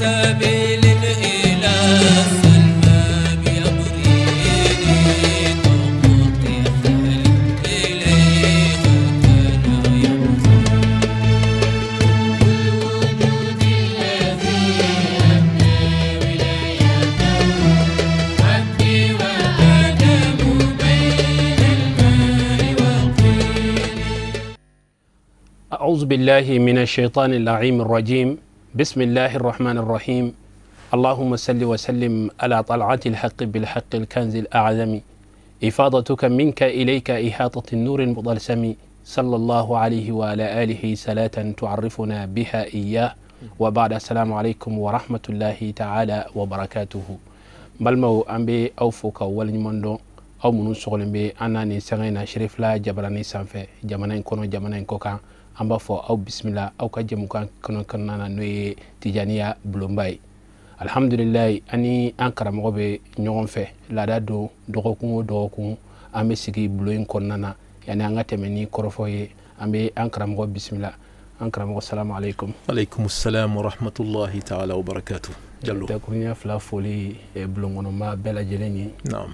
سبيل إلى السلمى بيبريني تقطي خلي إليه كان يبري والوجود الذي أبنى ولايته حبي وآدم بين الماء والطين. أعوذ بالله من الشيطان اللعين الرجيم. بسم الله الرحمن الرحيم. اللهم صل وسلم على طلعة الحق بالحق الكنز الأعظم إفاضتك منك إليك إحاطة النور المطلسم صلى الله عليه وعلى آله صلاة تعرفنا بها إياه وبعد السلام عليكم ورحمة الله تعالى وبركاته. بلمو أمبي أوفوك والنمندو أو منو سغلن بي أناني سغينا شريف لا جبراني سانفي جمانين كونو جمانين كوكا amba fo aw bismillah aw ka jemu kan kono kanana noye tijaniya bulombay. Alhamdulillah ani an karamogo be ɲɔgɔn fɛ laada do dɔgɔkun o dɔgɔkun an be sigi bulo in kɔnɔna yani an ka tɛmɛ ni kɔrɔfɔ ye. An be an karamogo bismillah. An karamogo salamu alaikum. Alaikum assalam wa rahmatullahi ta'ala wa barakatuh. Jallo takurunya fila foli bulongonoma bɛɛ lajɛlen ye. Naam.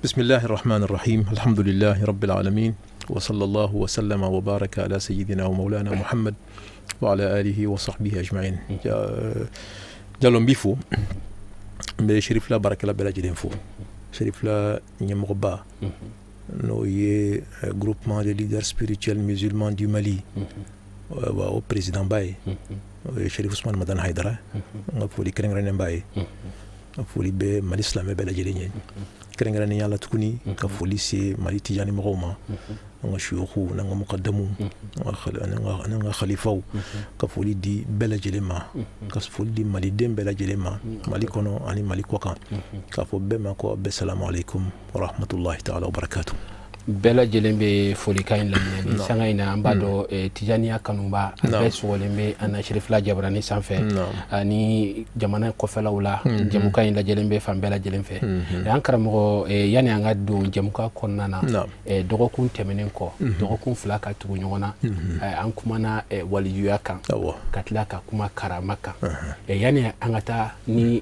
Bismillahir rahmanir rahim. Alhamdulillahi rabbil alamin. وصلى الله وسلم وبارك على سيدنا ومولانا محمد وعلى آله وصحبه أجمعين. جالون بيفو بشريف لا بارك الله بلا جدين فو شريف لا نيمغبا نو ي groupement de leaders spirituels musulmans du Mali au président Baye شريف عثمان مدن حيدرة نقولي كرنغرن باي نقولي be Mali Islam bela jidين كرنغرن يالا تكوني كفولي سي Mali تجاني مغوما nga shuyukhu nga muqaddamu nga khalifaw ka foli di bela jelema ka foli di Mali dem bela jelema Mali kono ani Mali kokan ka fo be ma ko be salamu alaykum wa rahmatullahi ta'ala wa barakatuh. Bela jelembe foli kain lamni sanga ina ambado tijaniya kanumba be solembe ana Shérif la Jabrani sanfɛ ani jamana kɔfɛlaw la jamuka in la jelembe fan bela jelemfɛ an karamɔgɔ yani an ka don jamuka kɔnɔna na dɔgɔkun tɛmɛnen kɔ dɔgɔkun fila ka tugu ɲɔgɔn na an kumana walijuya kan ka tila ka kuma karama kan yani an ka taa ni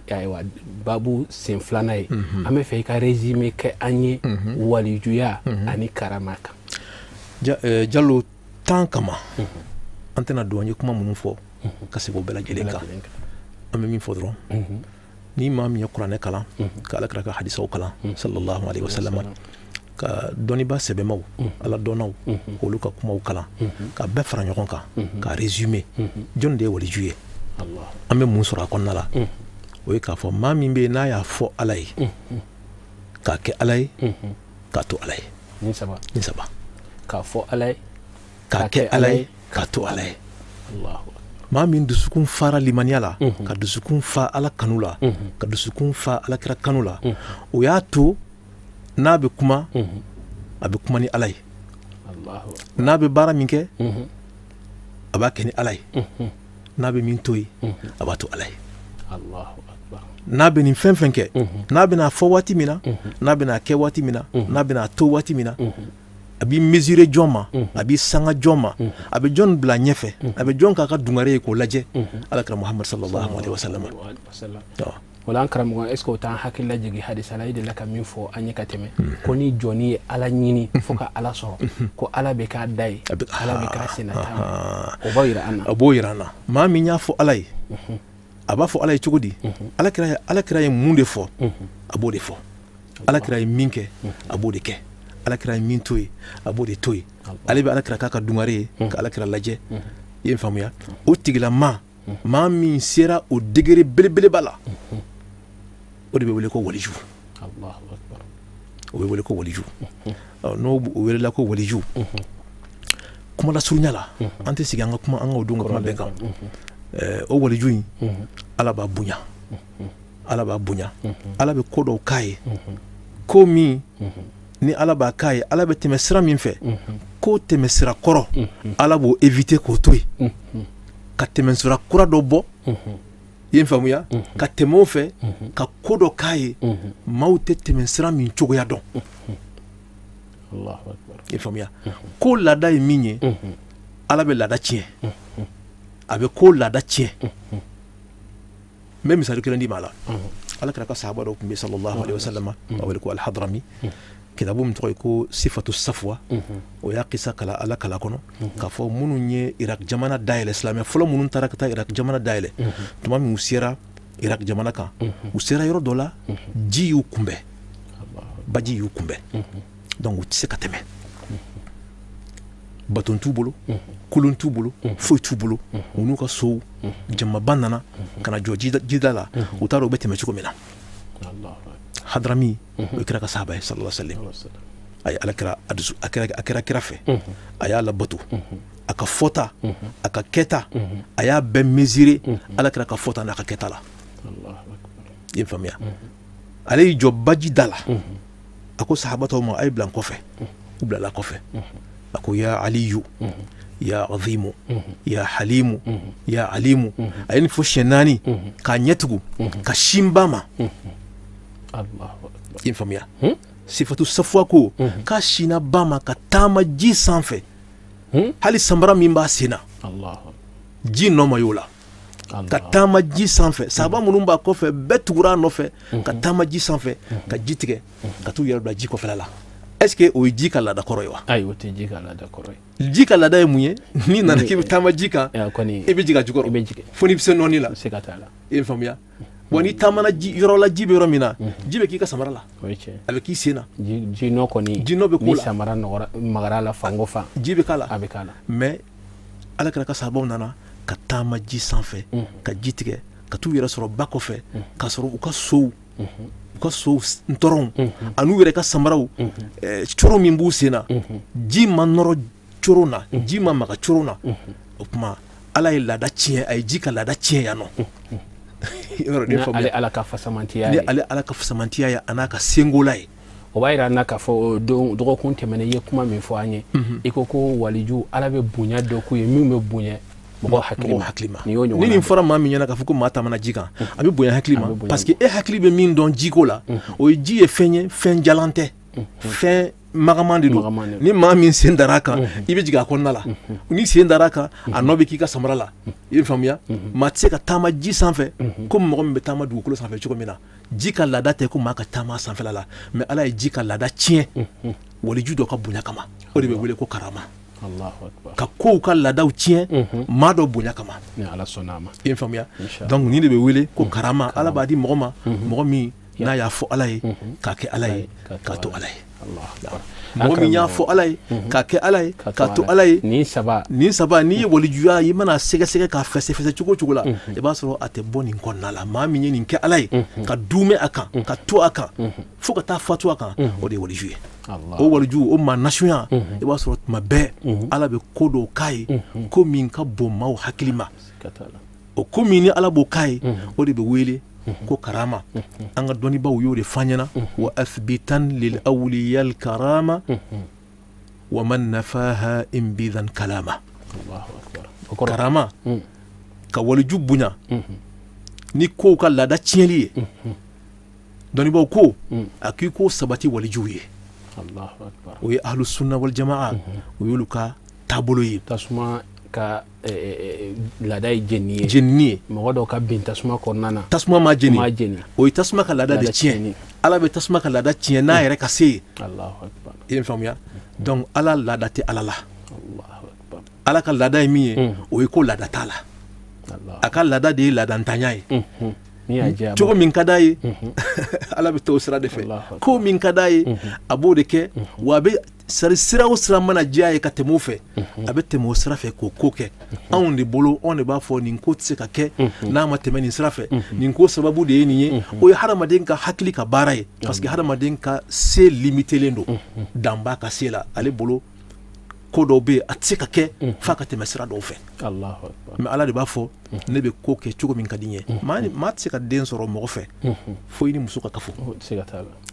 babu sen filanan ye an bɛ fɛ i ka résumé kɛ an ye walijuya ani karamaka. Jallo tan kama an tɛna don an ye kuma minnu fɔ ka segin o bɛɛ lajɛlen kan an bɛ min fɔ dɔrɔn ni maa min ye kuranɛ kalan ka alakira ka hadisaw kalan sallallahu alaihi wasallam ka dɔnniba sɛbɛmaw ala dɔnnaw k'olu ka kumaw kalan ka bɛɛ fara ɲɔgɔn kan ka résumé jɔn de ye waliju ye an bɛ mun sɔrɔ a kɔnɔna la o ye k'a fɔ maa min bɛ yen n'a y'a fɔ ala ye k'a kɛ ala ye k'a to ala ye ni saba k'a fɔ ala ye k'a kɛ ala ye k'a to ala ye. maa min dusukun fara limaniya la ka dusukun fa ala kanu la ka dusukun fa alakira kanu la o y'a to n'a bɛ kuma a bɛ kuma ni ala ye n'a bɛ baara min kɛ a b'a kɛ ni ala ye n'a bɛ min to ye a b'a to ala ye n'a bɛ nin fɛn fɛn kɛ n'a bɛna fɔ waati min na n'a bɛna kɛ waati min na n'a bɛna to waati min na a b'i mesurer jɔn ma a b'i sanga jɔn ma a bɛ jɔn bila ɲɛfɛ a bɛ jɔn k'a ka dungare ye k'o lajɛ alakira Muhammad sallallahu alaihi wasallam. Wala an karamɔgɔ est ce que o t'an hakili lajigi hadisa la i delila ka min fɔ an ye ka tɛmɛ ko ni jɔnni ye ala ɲini fo ka ala sɔrɔ ko ala bɛ k'a da ye ala bɛ k'a senata o b'o yira an na. a b'o yira an na maa min y'a fɔ ala ye a b'a fɔ ala ye cogo di alakira ye mun de fɔ a b'o de fɔ alakira ye min kɛ a b'o de kɛ alakira ye min to ye a b'o de to ye ale bɛ alakira k'a ka dungare ye ka alakira lajɛ i ye faamuya o tigilama maa min sera o degré belebeleba la o de bɛ wele ko waliju o bɛ wele ko waliju n'o welela ko waliju kuma lasurunya la an tɛ sigi an ka kuma an ka don ka kuma bɛɛ kan o waliju in ala b'a bonya ala b'a bonya ala bɛ ko dɔw k'a ye ko min ni ala b'a k'a ye ala bɛ tɛmɛ sira min fɛ ko tɛmɛ sira kɔrɔ ala b'o éviter k'o to yen ka tɛmɛ sira kura dɔ bɔ i ye n faamuya ka tɛmɛ o fɛ ka ko dɔ k'a ye maaw tɛ tɛmɛ sira min cogoya dɔn i ye faamuya ko laada ye min ye ala bɛ laada tiɲɛ a bɛ ko laada tiɲɛ même misali kelen di mala ala kira ka sahaba do kumbe sallallahu alaihi wasallam awel ko al-Hadrami kitabu min tɔgɔ ko sifatu safwa o y'a kisa kala ala kala kɔnɔ k'a fɔ minnu ye Irak jamana dayɛlɛ silamɛ fɔlɔ minnu taara ka taa Irak jamana dayɛlɛ tuma min u sera Irak jamana kan u sera yɔrɔ dɔ la ji y'u kunbɛn baji y'u kunbɛn donc u tɛ se ka tɛmɛ baton t'u bolo kolon t'u bolo foyi t'u bolo u n'u ka sow jamaba nana ka na jɔ jida la u t'a dɔn u bɛ tɛmɛ cogo min na Hadrami o ye kira ka sahaba ye sallallahu alaihi wasallam a ye ala kira a kɛra kira fɛ a y'a labato a ka fɔta a ka kɛta a y'a bɛɛ mesurer ala kira ka fɔta n'a ka kɛta la i ye faamuya ale y'i jɔ baji da la a ko sahabatɔw ma a ye bila n kɔfɛ u bilala kɔfɛ a ko ya aliyu ya azimu ya halimu ya alimu a ye nin fɔ siɲɛ 4 k'a ɲɛtugu ka sin ba ma i ye faamuya sifatu safwa ko k'a sina ba ma ka taama ji sanfɛ hali sanbara min b'a sen na ji nɔ ma y'o la ka taama ji sanfɛ sahaba minnu b'a kɔfɛ bɛɛ tugura a nɔfɛ ka taama ji sanfɛ ka ji tigɛ ka t'u yɛrɛ bila ji kɔfɛla la est-ce que o ye ji ka laada kɔrɔ ye wa ayi o tɛ ji ka laada kɔrɔ ye ji ka laada ye mun ye n'i nana k'i bɛ taama ji kan i bɛ jigin a jukɔrɔ fo n'i bɛ se nɔɔni la i ye faamuya bon n'i taamana yɔrɔ la ji bɛ yɔrɔ min na ji bɛ k'i ka samara la a bɛ k'i sen na ji nɔ kɔni ji nɔ bɛ k'o la ni samara magara la fan o fan ji bɛ k'a la a bɛ k'a la mais ala kɛra ka sahabaw nana ka taama ji sanfɛ ka ji tigɛ ka t'u yɛrɛ sɔrɔ ba kɔfɛ k'a sɔrɔ u ka sow ntɔrɔnw an'u yɛrɛ ka samaraw coro min b'u sen na ji ma nɔrɔ coro na ji ma maga coro na o tuma ala ye laada tiɲɛ a ye ji ka laada tiɲɛ yan nɔ ale ala ka fasamantiya ye ale ala ka fasamantiya ye a n'a ka sengola ye o b'a yira an na k'a fɔ dɔgɔkun tɛmɛnen i ye kuma min fɔ an ye i ko ko waliju ala bɛ bonya dɔ k'u ye min bɛ bonya mɔgɔ hakili ma ni nin fɔra maa min ɲɛna k'a fɔ ko maa taamana ji kan a bɛ bonya hakili ma parce que e hakili bɛ min dɔn jiko la o ye ji ye fɛn ye fɛn jalan tɛ fɛn magaman de don ni maa min sen dar'a kan i bɛ jigin a kɔnɔna la ni sen dar'a kan a nɔ bɛ k'i ka samara la i ye faamuya maa tɛ se ka taama ji sanfɛ komi mɔgɔ min bɛ taama dugukolo sanfɛ cogo min na ji ka laada tɛ ko maa ka taama sanfɛla la mais ala ye ji ka laada tiɲɛ waliju dɔ ka bonya kama o de bɛ wele ko karama ka kow ka laadaw tiɲɛ maa dɔ bonya kama i ye faamuya donc nin de bɛ wele ko karama ala b'a di mɔgɔ ma mɔgɔ min n'a y'a fɔ ala ye k'a kɛ ala ye k'a to ala ye mɔgɔ min y'a fɔ ala ye k'a kɛ ala ye k'a to ala ye nin saba n'i ye walijuya i mana sɛgɛsɛgɛ k'a fɛsɛfɛsɛ cogo cogo la i b'a sɔrɔ a tɛ bɔ nin kɔnɔna la maa min ye nin kɛ ala ye ka duumɛ a kan ka to a kan fo ka taa fatu a kan o de ye waliju ye o waliju o maa nasunya i b'a sɔrɔ tuma bɛɛ ala bɛ ko dɔw k'a ye ko min ka bon maaw hakili ma o ko min ni ala b'o k'a ye o de bɛ wele ko karama an ka dɔnnibaw y'o de fɔ an ɲɛna wa athbitan lil awliya al karama wa man nafaha inbidan kalama karama ka waliju bonya ni kow ka laada tiɲɛli ye dɔnnibaw ko a k'i ko sabati walijuw ye o ye ahlu sunna wal jamaa o y'olu ka taabolo ye tasuma ka laada ye jenini ye mɔgɔ dɔw ka bin tasuma kɔnɔna na tasuma ma jeni o ye tasuma ka laada de tiɲɛ ala bɛ tasuma ka laada tiɲɛ n'a yɛrɛ ka se ye i ye faamuya donc ala laada tɛ ala la ala ka laada ye min ye o ye ko laada t'a la a ka laada de ye laadantanya ye cogo min ka d'a ye ala bɛ t'o sira de fɛ ko min ka d'a ye a b'o de kɛ wa a bɛ sira o sira mana diya ye ka tɛmɛ o fɛ a bɛ tɛmɛ o sira fɛ k'o ko kɛ anw de bolo anw de b'a fɔ nin ko tɛ se ka kɛ n'a ma tɛmɛ nin sira fɛ nin ko sababu de ye nin ye o ye hadamaden ka hakili ka baara ye parce que hadamaden ka se limitelen don dan b'a ka se la ale bolo ko dɔw bɛ yen a tɛ se ka kɛ f'a ka tɛmɛ sira dɔw fɛ mais ala de b'a fɔ ne bɛ ko kɛ cogo min ka di n ye maa tɛ se ka den sɔrɔ mɔgɔ fɛ fo i ni muso ka kafo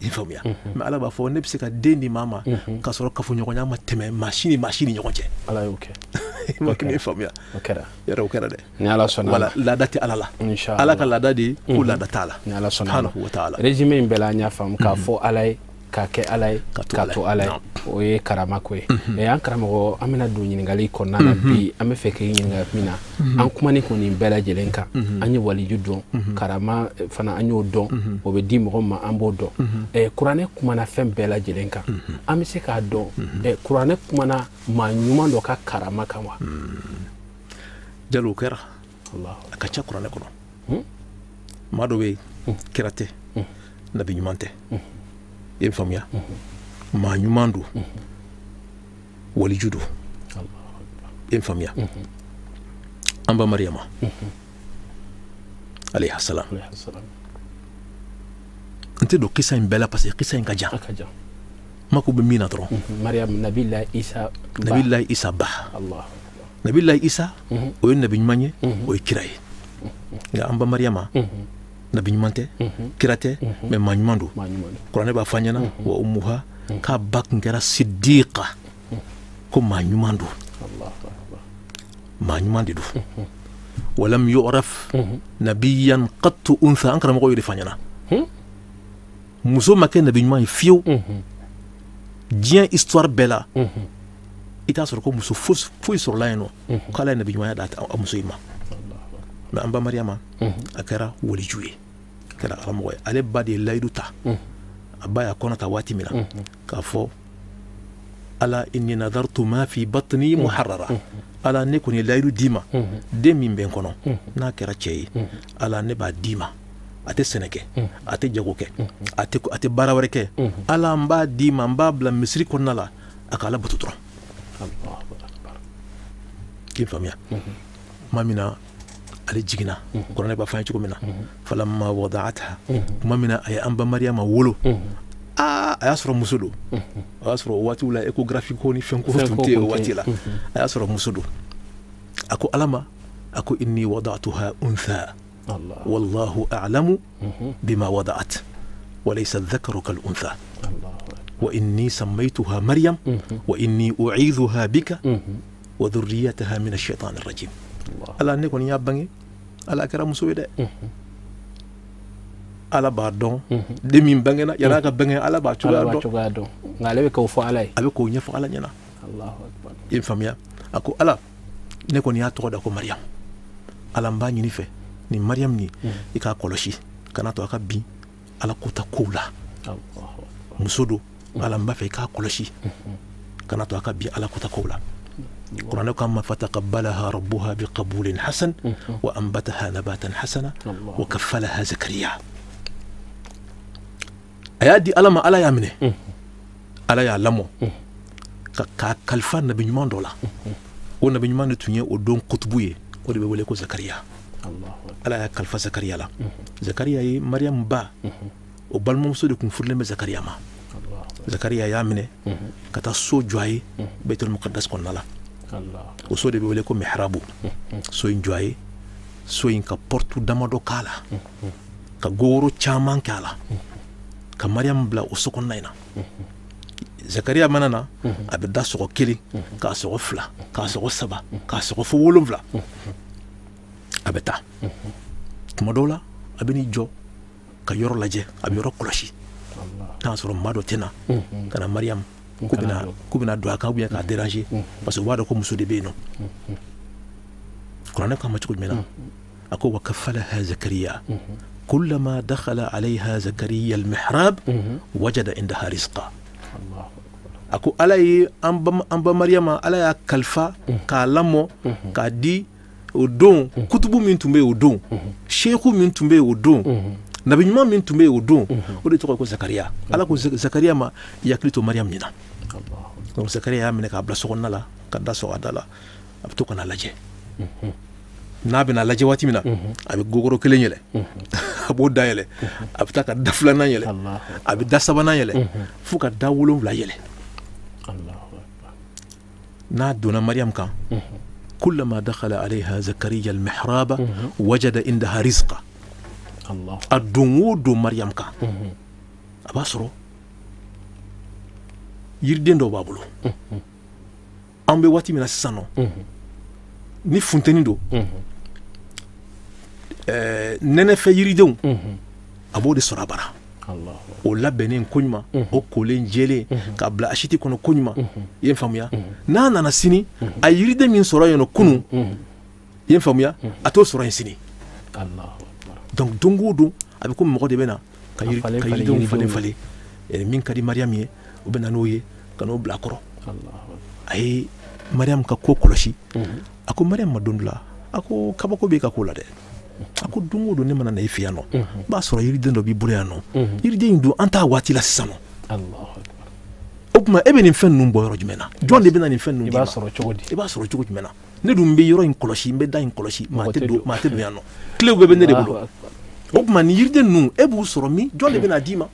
i faamuya mais ala b'a fɔ ne bɛ se ka den di maa ma k'a sɔrɔ kafoɲɔgɔnya ma tɛmɛ maa si ni ɲɔgɔn cɛ ala y'o kɛ i faamuya yɛrɛ o kɛra dɛ ni ala sɔnna wala laada tɛ ala la ala ka laada de ye ko laada t'a la ni ala sɔnna wa taala résumé in bɛɛ la an y'a faamu k'a fɔ ala ye k'a kɛ ala ye k'a to ala ye o ye karama ko ye an karamɔgɔ an bɛna don ɲininkali kɔnɔna na bi an bɛ fɛ k'i ɲininka min na an kumani kun nin bɛɛ lajɛlen kan an ye waliju dɔn karama fana an y'o dɔn o bɛ di mɔgɔ ma an b'o dɔn kuranɛ kumana fɛn bɛɛ lajɛlen kan an bɛ se k'a dɔn kuranɛ kumana maa ɲuman dɔ ka karama kan wa jalo kɛra a ka ca kuranɛ kɔnɔ maa dɔ bɛ yen kira tɛ nabi ɲuman tɛ i ye faamuya maa ɲuman don waliju don i ye faamuya an ba mariyama alayhi salam n tɛ don kisa in bɛɛ la parce que kisa in ka jan mako bɛ min na dɔrɔn nabilahi isa ba nabilahi isa o ye nabi ɲuman ye o ye kira ye nka an ba mariyama nabi ɲuman tɛ kira tɛ mais maa ɲuman don kuranɛ b'a fɔ an ɲɛna wa ummuha k'a ba tun kɛra sidiqa ko maa ɲuman don maa ɲuman de don walam yu'raf nabiyan qattu untha an karamɔgɔ y'o de fɔ an ɲɛna muso ma kɛ nabi ɲuman ye fiyewu diɲɛ histoire bɛɛ la i t'a sɔrɔ ko muso foyi sɔrɔla yen nɔ k'ala ye nabi ɲumanya d'a a muso in ma mais an ba mariyama a kɛra waliju ye a kɛra alamɔgɔ ye ale ba de ye layidu ta a ba y'a kɔnɔ ta waati min na k'a fɔ ala inni nadartu ma fi batni muharrara ala ne kɔni ye layidu d'i ma den min bɛ n kɔnɔ n'a kɛra cɛ ye ala ne b'a d'i ma a tɛ sɛnɛ kɛ a tɛ jago kɛ a tɛ baara wɛrɛ kɛ ala n b'a d'i ma n b'a bila misiri kɔnɔna la a ka ala bato dɔrɔn k'i faamuya tuma min na ale jiginna kuranɛ b'a fɔ an ye cogo min na falamma wada'atha tuma min na a ye an ba mariyama wolo a y'a sɔrɔ muso don o y'a sɔrɔ o waatiw la échographie ko ni fɛn ko tun tɛ o waati la a y'a sɔrɔ muso don a ko ala ma a ko inni wada'tuha untha wallahu a'lamu bima wada'at walaysa adh-dhakaru kal-untha wa inni sammaytuha maryam wa inni u'idhuha bika wa dhurriyyataha min ash-shaytan ar-rajim ala ne kɔni y'a bange ala kɛra muso ye dɛ ala b'a dɔn den min bangena yan'a ka bange ala b'a cogoya dɔn nka ale bɛ k'o fɔ ala ye a bɛ k'o ɲɛfɔ ala ɲɛna i ye faamuya a ko ala ne kɔni y'a tɔgɔ da ko mariyam ala n b'a ɲini fɛ nin mariyam nin i k'a kɔlɔsi kana to a ka bin ala kota kow la muso don ala n b'a fɛ i k'a kɔlɔsi kana to a ka bin ala kota kow la kuranɛ ko amma fataqabbalaha rabbuha biqabulin hasan wa anbataha nabatan hasana wa kaffalaha zakariya a y'a di ala ma ala y'a minɛ ala y'a lamɔ k'a kalifa nabi ɲuman dɔ la o nabi ɲuman de tun ye o don kutubu ye o de bɛ wele ko zakariya ala y'a kalifa zakariya la zakariya ye mariyamu ba o balimamuso de tun furulen bɛ zakariya ma zakariya y'a minɛ ka taa so jɔ a ye baitul muqaddas kɔnɔna la o so de bɛ wele ko mihrabu so in jɔ a ye so in ka porte damadɔ k'a la ka gogoro caman k'a la ka mariyamu bila o so kɔnɔna in na zakariya mana na a bɛ da sɔgɔ kelen k'a sɔgɔ fila k'a sɔgɔ saba k'a sɔgɔ fo 7 a bɛ taa tuma dɔw la a bɛ n'i jɔ ka yɔrɔ lajɛ a bɛ yɔrɔ kɔlɔsi n'a sɔrɔ maa dɔ tɛ na ka na mariyamu k'u bɛna don a kan ou bien k'a déranger parce que u b'a dɔn ko muso de bɛ yen nɔ kuranɛ ko a ma cogo jumɛn na a ko wa kaffalaha zakariya kullama dakhala alayha zakariya al-mihrab wajada indaha rizqa a ko ala ye an ba mariyama ala y'a kalifa k'a lamɔ k'a di o don kutubu min tun bɛ yen o don sheikhu min tun bɛ yen o don nabi ɲuman min tun bɛ yen o don o de tɔgɔ ye ko zakariya ala ko zakariya ma i hakili to mariyamu ɲɛna donc zakariya y'a minɛ k'a bila sokɔnɔna la ka da sɔgɔ a da la a bɛ to ka n'a lajɛ n'a bɛna lajɛ waati min na a bɛ gogoro kelen yɛlɛ a b'o da yɛlɛ a bɛ taa ka da 2nan yɛlɛ a bɛ da 3nan yɛlɛ fo ka da 7 yɛlɛ n'a donna mariyamu kan kullama dakhala alayha zakariya al-mihraba wajada indaha rizqa a don o don mariyamu kan a b'a sɔrɔ yiriden dɔw b'a bolo an bɛ waati min na sisan nɔ ni funteni don nɛnɛfɛ yiridenw a b'o de sɔrɔ a bara o labɛnnen ko ɲuman o kolen jɛlen k'a bila asiti kɔnɔ ko ɲuman i ye n faamuya n'a nana sini a yiriden min sɔrɔ yen nɔ kunun i ye n faamuya a t'o sɔrɔ yen sini donc don o don a bɛ ko mɔgɔ de bɛ na ka yiridenw falen min ka di mariyamu ye o bɛ na n'o ye ka n'o bila a kɔrɔ a ye mariyamu ka ko kɔlɔsi a ko mariyamu ma don dɔ la a ko kabako b'e ka ko la dɛ a ko don o don ne mana na i fɛ yan nɔ n b'a sɔrɔ yiriden dɔ b'i bolo yan nɔ yiriden in don an t'a waati la sisan nɔ o tuma e bɛ nin fɛn ninnu bɔ yɔrɔ jumɛn na jɔn de bɛ na nin fɛn ninnu d'i ma i b'a sɔrɔ cogo jumɛn na ne dun bɛ yɔrɔ in kɔlɔsi n bɛ da in kɔlɔsi maa tɛ don yan nɔ tilew bɛɛ bɛ ne de bolo o tuma nin yiriden ninnu e b'u sɔrɔ min jɔn de bɛ na d'i ma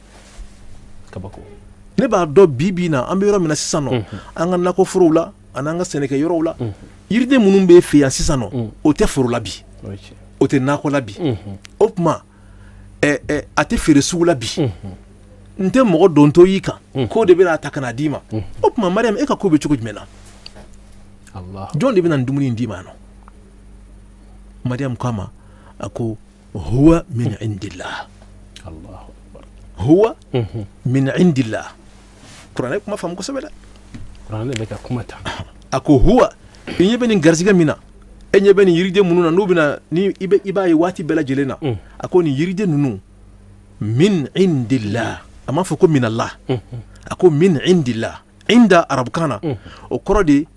ne b'a dɔn bi na an bɛ yɔrɔ min na sisan nɔ an ka nakɔforow la ani an ka sɛnɛkɛ yɔrɔw la yiriden minnu bɛ fɛ yan sisan nɔ o tɛ foro la bi o tɛ nakɔ la bi o tuma a tɛ feere sugu la bi n tɛ mɔgɔ dontɔ y'i kan k'o de bɛna ta ka na d'i ma o tuma mariyamu e ka ko bɛ cogo jumɛn na jɔn de bɛna nin dumuni in d'i ma yan nɔ mariyamu ko a ma a ko huwa min indillah huwa min indillah kuranɛ kuma faamu kosɛbɛ dɛ kuranɛ bɛ ka kuma ta a ko huwa i ɲɛ bɛ nin garisɛgɛ min na e ɲɛ bɛ nin yiriden minnu na n'u bɛna ni i b'a ye waati bɛɛ lajɛlen na a ko nin yiriden ninnu min indillah a m'a fɔ ko min Allah a ko min indillah inda arabukan na o kɔrɔ de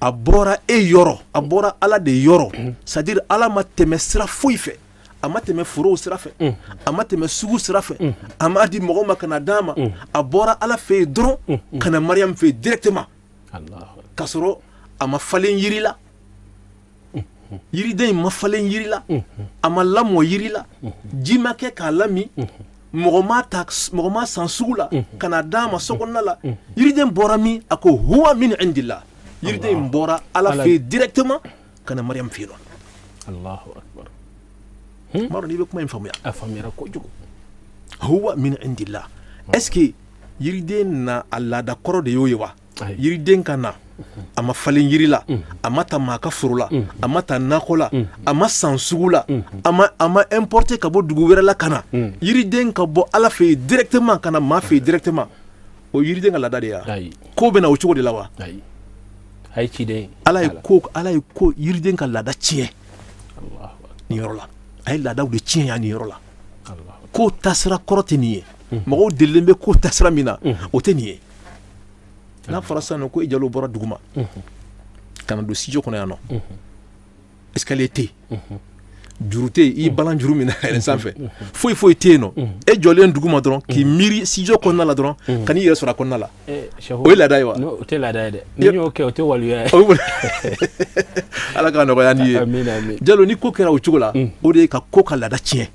a bɔra e yɔrɔ a bɔra ala de yɔrɔ c'est à dire ala ma tɛmɛ sira foyi fɛ a ma tɛmɛ forow sira fɛ a ma tɛmɛ sugu sira fɛ a ma di mɔgɔw ma ka na d'a ma a bɔra ala fɛ yen dɔrɔn ka na mariyamu fɛ yen directement k'a sɔrɔ a ma falen yiri la yiriden in ma falen yiri la a ma lamɔ yiri la ji ma kɛ k'a lami mɔgɔ ma san sugu la ka na d'a ma sokɔnɔna la yiriden bɔra min a ko huwa min indillah yiriden in bɔra ala fɛ yen directement ka na mariyamu fɛ yen nɔ maro n'i bɛ kuma in faamuya a faamuyara kojugu huwa min indillah est ce que yiriden na a laada kɔrɔ de y'o ye wa yiriden ka na a ma falen yiri la a ma ta maa ka foro la a ma ta nakɔ la a ma san sugu la a ma importer ka bɔ dugu wɛrɛ la ka na yiriden ka bɔ ala fɛ yen directement ka na maa fɛ yen directement o yiriden ka laada de ya ko bɛ na o cogo de la wa ala ye ko yiriden ka laada tiɲɛ nin yɔrɔ la a ye laadaw de tiɲɛ yan nin yɔrɔ la ko tasira kɔrɔ tɛ nin ye mɔgɔw delilen bɛ ko tasira min na o tɛ nin ye n'a fɔra sisan ko i jalo bɔra dugu ma ka na don studio kɔnɔ yan nɔ escalier tɛ yen juru tɛ yen i balan juru min na yɛlɛn sanfɛ foyi foyi tɛ yen nɔ e jɔlen dugu ma dɔrɔn k'i miiri studio kɔnɔna la dɔrɔn ka n'i yɛrɛ sɔrɔ a kɔnɔna la o ye laada ye wa o tɛ laada ye dɛ n'i y'o kɛ o tɛ waliya ye ala ka nɔgɔya n'i ye jalo ni ko kɛra o cogo la o de ye ka ko ka laada tiɲɛ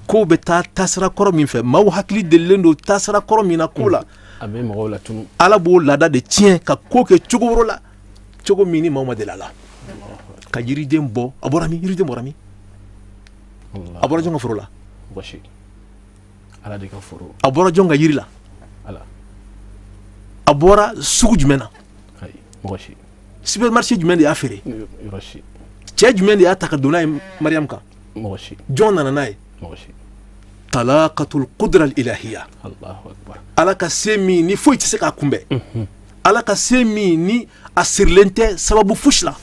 ko bɛ taa tasira kɔrɔ min fɛ maaw hakili delilen don tasira kɔrɔ min na ko la a bɛ mɔgɔw la tunu ala b'o laada de tiɲɛ ka ko kɛ cogo wɛrɛ la cogo min ni maaw ma deli a la ka yiriden bɔ a bɔra min yiriden bɔra min a bɔra jɔn ka foro la ala de ka foro a bɔra jɔn ka yiri la a bɔra sugu jumɛn na supermarché jumɛn de y'a feere cɛ jumɛn de y'a ta ka don n'a ye mariyamu kan jɔn nana n'a ye talaqatul qudra al ilahiya ala ka se min ni foyi tɛ se k'a kunbɛn ala ka se min ni a sirilen tɛ sababu fosi la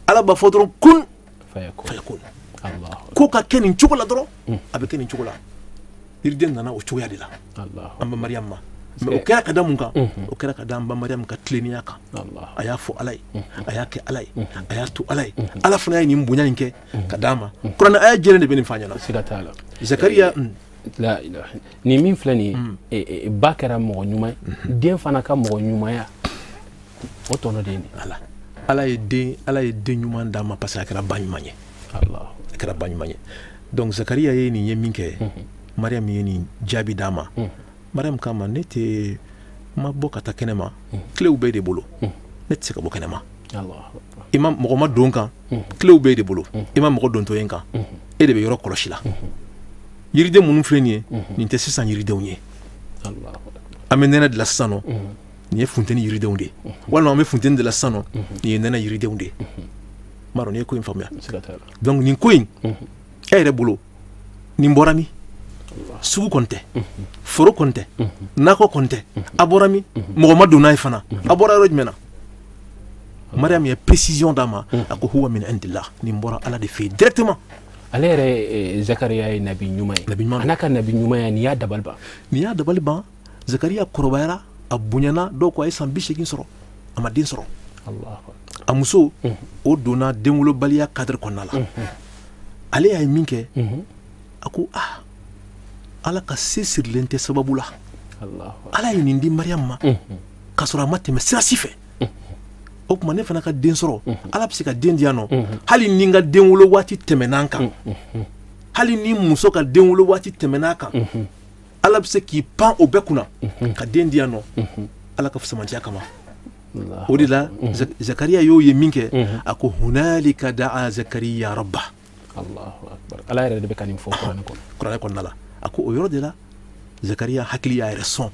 ala b'a fɔ dɔrɔn kun fayakun ko ka kɛ nin cogo la dɔrɔn a bɛ kɛ nin cogo la yiriden nana o cogoya de la an ba mariyamu ma mais o kɛra ka da mun kan o kɛra ka da an ba mariyamu ka tilennenya kan a y'a fɔ ala ye a y'a kɛ ala ye a y'a to ala ye ala fana ye nin bonya in kɛ ka d'a ma kuranɛ aya jɛlen de bɛ nin fɔ an ɲɛna siga t'a la zakariya la ilaha nin min filɛ nin ye ba kɛra mɔgɔ ɲuman ye den fana ka mɔgɔ ɲumanya o tɔnɔ de ye nin ala ye den ɲuman d'a ma parce que a kɛra ba ɲuman ye a kɛra ba ɲuman ye donc zakariya ye nin ye min kɛ mariyamu ye nin jaabi d'a ma mariyamu k'a ma ne tɛ ma bɔ ka taa kɛnɛ ma tilew bɛ de bolo ne tɛ se ka bɔ kɛnɛ ma i ma mɔgɔ ma don kan tilew bɛ de bolo i ma mɔgɔ dontɔ ye kan e de bɛ yɔrɔ kɔlɔsi la yiriden minnu filɛ nin ye nin tɛ sisan yiridenw ye an bɛ nɛnɛ de la sisan nɔ nin ye funteni yiridenw de ye walima an bɛ funteni de la sisan nɔ nin ye nɛnɛ yiridenw de ye m'a dɔn n'i ye ko in faamuya donc nin ko in e yɛrɛ bolo nin bɔra min sugu konte foro konte nako konte aborami mɔgɔ ma donna ye fana a bɔra yɔrɔ jumɛn na Mariam ye précision d'a ma a ko huwa min indillah nin bɔra ala de fɛ yen directement ale yɛrɛ Zakariya ye nabi ɲuman ye a n'a ka nabi ɲuman ya nin y'a dabali ban Zakariya kɔrɔbayara a bonyana dɔw ko a ye san 80 sɔrɔ a ma den sɔrɔ a muso o donna denwolobaliya cadre kɔnɔna la ale y'a ye min kɛ a ko ala ka se sirilen tɛ sababu la ala ye nin di Mariam ma k'a sɔrɔ a ma tɛmɛ sira si fɛ o tuma ne fana ka den sɔrɔ ala bɛ se ka den di yan nɔ hali ni n ka denwolo waati tɛmɛn'an kan hali ni muso ka denwolo waati tɛmɛn'a kan ala bɛ se k'i pan o bɛɛ kunna ka den di yan nɔ ala ka fusamantiya kama o de la Zakariya y'o ye min kɛ a ko hunalika da'a Zakariya rabba ala yɛrɛ de bɛ ka nin fɔ kuranɛ kɔnɔna la a ko o yɔrɔ de la Zakariya hakili y'a yɛrɛ sɔn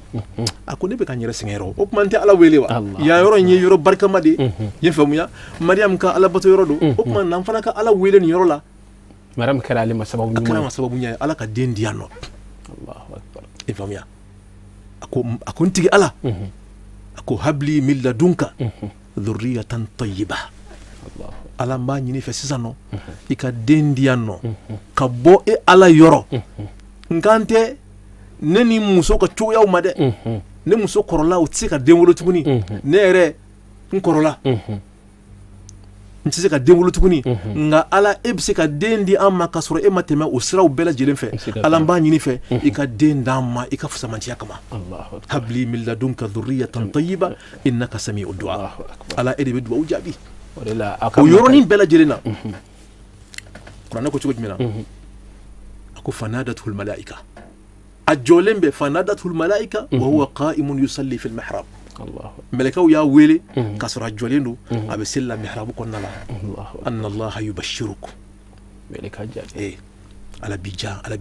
a ko ne bɛ ka n yɛrɛ sɛgɛn yɔrɔ o tuma n tɛ ala wele wa yan yɔrɔ in ye yɔrɔ barikama de ye ye faamuya Mariam ka ala bato yɔrɔ don o tuma n'an fana ka ala wele nin yɔrɔ la Mariam kɛra ale ma sababu ɲuman ye ala ka den di yan nɔ i faamuya a ko n tigi ala a ko habli min ladunka dhurriyatan tayyiba ala n b'a ɲini fɛ sisan nɔ i ka den di yan nɔ ka bɔ e ala yɔrɔ nkan tɛ ne ni muso ka cogoyaw ma dɛ ne muso kɔrɔla o tɛ se ka den wolo tuguni ne yɛrɛ n kɔrɔla n tɛ se ka den wolo tuguni nka ala e bɛ se ka den di an ma k'a sɔrɔ e ma tɛmɛ o siraw bɛɛ lajɛlen fɛ ala n b'a ɲini fɛ i ka den d'an ma i ka fusamantiya kama habli min ladunka dhurriyatan tayyiba innaka sami'ud du'a ala e de bɛ dugawu jaabi o yɔrɔnin bɛɛ lajɛlen na kuranɛ ko cogo jumɛn na a ko fanadatul malaika a jɔlen bɛ fanadatul malaika wa huwa qa'imun yusalli fil mihrab mɛlɛkɛw y'a wele k'a sɔrɔ a jɔlen don a bɛ seli la mihrabu kɔnɔna la anna allaha yubashshirukum ala b'i ja ala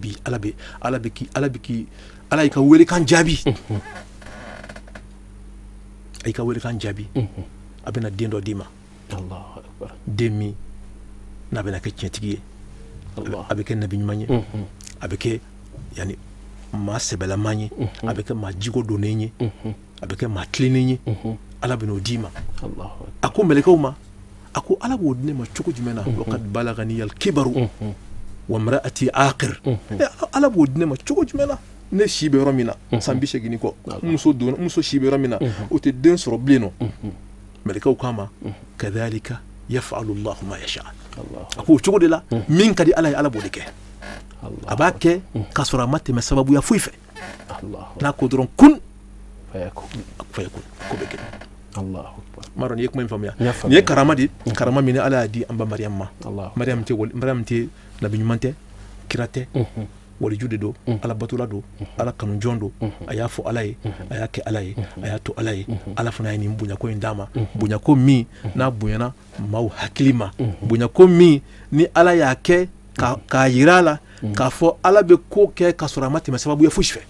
y'i ka welekan jaabi a y'i ka welekan jaabi a bɛna den dɔ d'i ma den min n'a bɛna kɛ tiɲɛtigi ye a bɛ kɛ nabi ɲuman ye a bɛ kɛ yani maa sɛbɛlaman ye a bɛ kɛ maa jiko donnen ye a bɛ kɛ maa tilennen ye ala bɛ n'o d'i ma a ko mɛlɛkɛw ma a ko ala b'o di ne ma cogo jumɛn na waqad balagani al-kibaru wa imra'ati aqir ala b'o di ne ma cogo jumɛn na ne si bɛ yɔrɔ min na san 80 kɔ muso si bɛ yɔrɔ min na o tɛ den sɔrɔ bilen nɔ mɛlɛkɛw k'a ma kadhalika yaf'alu Allahu ma yasha a ko o cogo de la min ka di ala ye ala b'o de kɛ a b'a kɛ k'a sɔrɔ a ma tɛmɛ sababuya foyi fɛ n'a ko dɔrɔn kun fayakun ko bɛ kɛ m'a dɔn n'i ye kuma in faamuya nin ye karama de karama min ala y'a di an ba Mariam ma Mariam tɛ nabi ɲuman tɛ kira tɛ waliju de don ala batola don ala kanujɔn don a y'a fɔ ala ye a y'a kɛ ala ye a y'a to ala ye ala fana ye nin bonyako in d'a ma bonyako min n'a bonyana maaw hakili ma bonyako min ni ala y'a kɛ k'a yira a la k'a fɔ ala bɛ ko kɛ k'a sɔrɔ a ma tɛmɛ sababuya fosi fɛ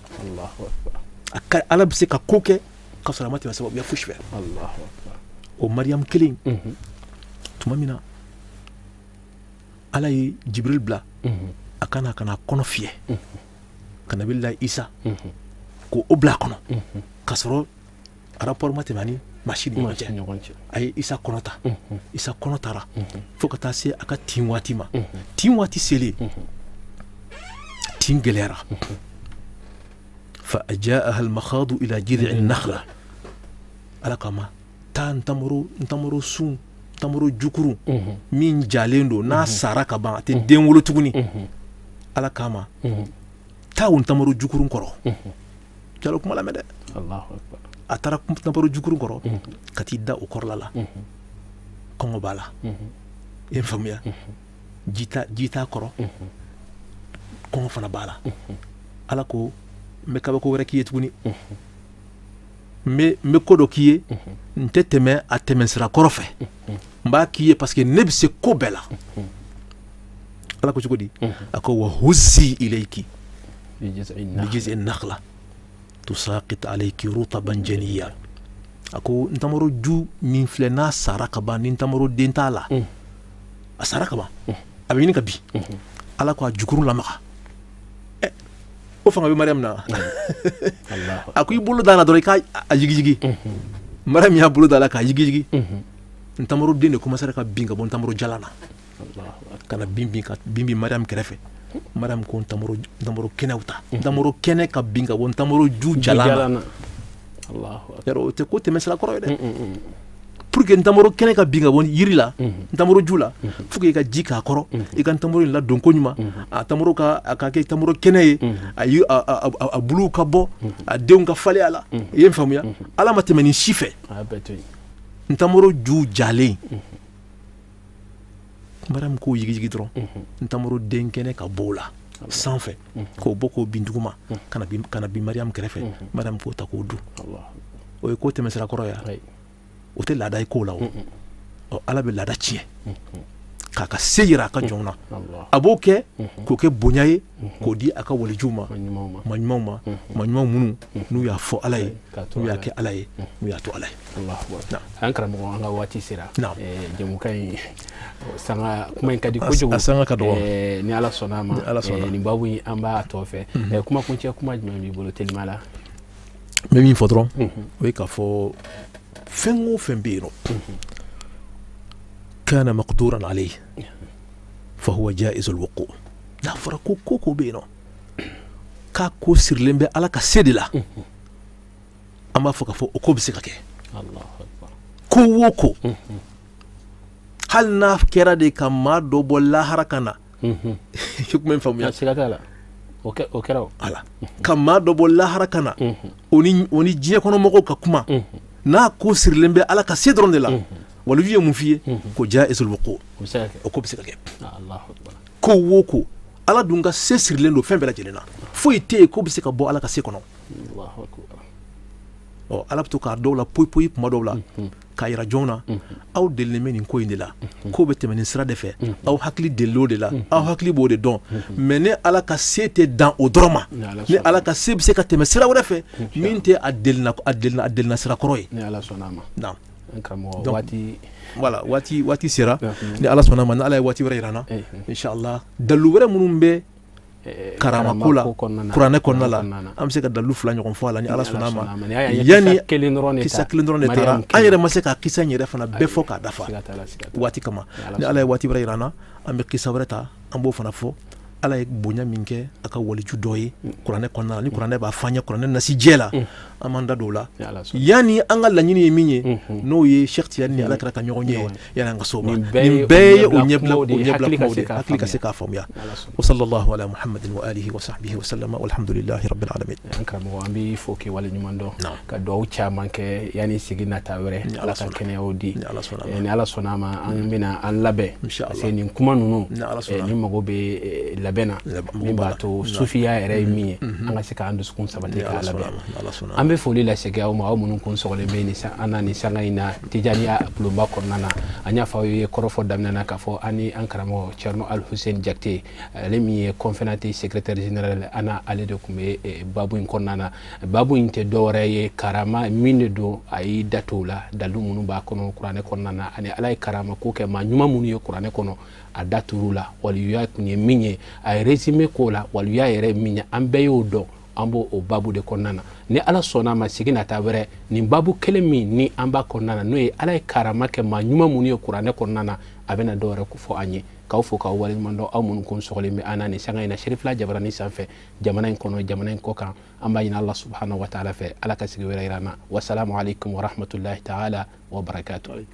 ala bɛ se ka ko kɛ k'a sɔrɔ a ma tɛmɛ sababuya fosi fɛ o Mariam kelen tuma min na ala ye Jibril bila a kana kɔnɔ fiyɛ ka nabila Isa ko o bila a kɔnɔ k'a sɔrɔ rapport ma tɛmɛ ani masi ni ɲɔgɔn cɛ a ye Isa kɔnɔ ta Isa kɔnɔ taara fo ka taa se a ka tin waati ma tin waati selen tin gɛlɛyara fa ajaaha al-makhadu ila jid'i an-nakhla ala kama taa ntamaro sun ntamaro jukuru min jalen don n'a sara ka ban a tɛ den wolo tuguni ala kama taa o ntamaro jukuru kɔrɔ jalo kuma lamɛn dɛ a taara ntamaro jukuru kɔrɔ ka t'i da o kɔrɔla la kɔngɔ b'a la i ye n faamuya ji t'a kɔrɔ kɔngɔ fana b'a la ala ko n bɛ kabako wɛrɛ k'i ye tuguni n bɛ ko dɔ k'i ye n tɛ tɛmɛ a tɛmɛsira kɔrɔ fɛ n b'a k'i ye parce que ne bɛ se ko bɛɛ la ala ko cogo di a ko wa huzzi ilayki bi jiz'i nakhla tusaqit alayki rutaban janiyya a ko ntamaro ju min filɛ n'a sara ka ban ni ntamaro den t'a la a sara ka ban a bɛ ɲini ka bin ala ko a jukuru lamaga o fanga bɛ mariam na Allah a ko i bolo da la dɔrɔn i k'a jigijigi mariam y'a bolo da la k'a jigijigi ntamaro den de commencera ka bin ka bɔ ntamaro jala na kana bin mariam kɛrɛfɛ mariam ko ntamaro kɛnɛw ta ntamaro kɛnɛ ka bin ka bɔ ntamaro ju jala na yɔrɔ o tɛ ko tɛmɛsira kɔrɔ ye dɛ pour que ntamaro kɛnɛ ka bin ka bɔ yiri la ntamaro ju la fo que i ka ji k'a kɔrɔ i ka ntamaro in ladon ko ɲuman a tamaro ka kɛ tamaro kɛnɛ ye a buluw ka bɔ a denw ka falen a la i ye n faamuya ala ma tɛmɛ nin si fɛ ntamaro ju jalen mariam k'o yigijigi dɔrɔn ntamaro den kɛnɛ ka bɔ o la sanfɛ k'o bɔ k'o bin duguma kana bin mariam kɛrɛfɛ mariam k'o ta k'o dun o ye ko tɛmɛsira kɔrɔ ya o tɛ laada ye ko la o ala bɛ laada tiɲɛ k'a ka se yira a ka jɔnw na a b'o kɛ k'o kɛ bonya ye k'o di a ka walijuw ma maɲumanw minnu n'u y'a fɔ ala ye n'u y'a kɛ ala ye n'u y'a to ala ye an karamɔgɔ an ka waati sera jamukan in sanga kuma in ka di kojugu a sanga ka dɔgɔ ni ala sɔnna ma nin babu in an b'a tɔ fɛ kuma kuncɛ kuma jumɛn b'i bolo telima la n bɛ min fɔ dɔrɔn o ye k'a fɔ fɛn o fɛn bɛ yen nɔ kana maqduran alayhi fa huwa jaizul wuqu n'a fɔra ko ko bɛ yen nɔ k'a ko sirilen bɛ ala ka se de la an b'a fɔ k'a fɔ o ko bɛ se ka kɛ ko o ko hali n'a kɛra de ka maa dɔ bɔ lahara ka na i kuma in faamuya o kɛra ala ka maa dɔ bɔ lahara ka na o ni diɲɛ kɔnɔ mɔgɔw ka kuma n'a ko sirilen bɛ ala ka se dɔrɔn de la waliyu ye mun f'i ye ko jaizul wuqu o ko bɛ se ka kɛ ko o ko ala dun ka se sirilen don fɛn bɛɛ lajɛlen na foyi tɛ yen ko bɛ se ka bɔ ala ka se kɔnɔ ala bɛ to k'a dɔw la poyi kuma dɔw la k'a yira jɔnw na aw delilen bɛ nin ko in de la ko bɛ tɛmɛ nin sira de fɛ aw hakili delila o de la aw hakili b'o de dɔn mɛ ne ala ka se tɛ dan o dɔrɔn ma ne ala ka se bɛ se ka tɛmɛ sira wɛrɛ fɛ min tɛ a delina sira kɔrɔ ye voilà waati sera ni ala sɔnna ma ni ala ye waati wɛrɛ yira na inshallah dalu wɛrɛ minnu bɛ karama ko la kuranɛ kɔnɔna la an bɛ se ka dalu fila ɲɔgɔn fɔ a la ni ala sɔnna ma yanni kisa kelen dɔrɔn de taara an yɛrɛ ma se ka kisa in yɛrɛ fana bɛɛ fɔ k'a dafa waati kama ni ala ye waati wɛrɛ yira na an bɛ kisa wɛrɛ ta an b'o fana fɔ ala ye bonya min kɛ a ka waliju dɔ ye kuranɛ kɔnɔna la ni kuranɛ b'a fɔ an ye kuranɛ nasi jɛ la an b'an da don o la yanni an ka laɲini ye min ye n'o ye Cheikh Tijani ni ala kɛra ka ɲɔgɔn ye yanni an ka s'o ma nin bɛɛ ye o ɲɛbila kumaw de hakili ka se k'a faamuya wa sallallahu ala muhammadin wa alihi wa sahbihi wa sallama walhamdulillahi rabbil alamin an karamɔgɔ an b'i fo k'i wale ɲuman dɔn ka duwawu caman kɛ yanni sigi nata wɛrɛ ala ka kɛnɛyaw di ni ala sɔnna ma an bɛna an labɛn parce que nin kuma ninnu ni mago bɛ labɛnna min b'a to sufiya yɛrɛ ye min ye an ka se k'an dusukun sabati k'a labɛn an bɛ foli lase aw ma aw minnu kun sɔgɔlen bɛ an na nin sanga in na Tijaniya bulonba kɔnɔna na an y'a fɔ aw ye kɔrɔfɔ daminɛ na k'a fɔ an ni an karamɔgɔ Cerno Al-Hussein Jakite ale min ye conférencier secrétaire général ana ale de tun bɛ babu in kɔnɔna na babu in tɛ dɔwɛrɛ ye karama min de don a y'i da t'o la dalu minnu b'a kɔnɔ kuranɛ kɔnɔna na ani ala ye karama ko kɛ maa ɲuman minnu ye kuranɛ kɔnɔ a da tur'u la waliyuya tun ye min ye a ye résumé k'o la waliyuya yɛrɛ min ye an bɛɛ y'o dɔn an b'o o babu de kɔnɔna na ni ala sɔnna ma sigi nata wɛrɛ nin babu kelen min ni an b'a kɔnɔna na n'o ye ala ye karama kɛ maa ɲuman minnu ye kuranɛ kɔnɔna na a bɛna dɔwɛrɛ ko fɔ an ye k'aw fo k'aw waleɲuman dɔn aw minnu kun sɔgɔlen bɛ an na nin sanga in na Serifila Jabarani sanfɛ jamana in kɔnɔ jamana in kɔ kan an b'a ɲini ala subhanahu wa ta'ala fɛ ala ka sigi wɛrɛ yira na wasalamu alaikum wa rahmatullahi ta'ala wa barakatuh.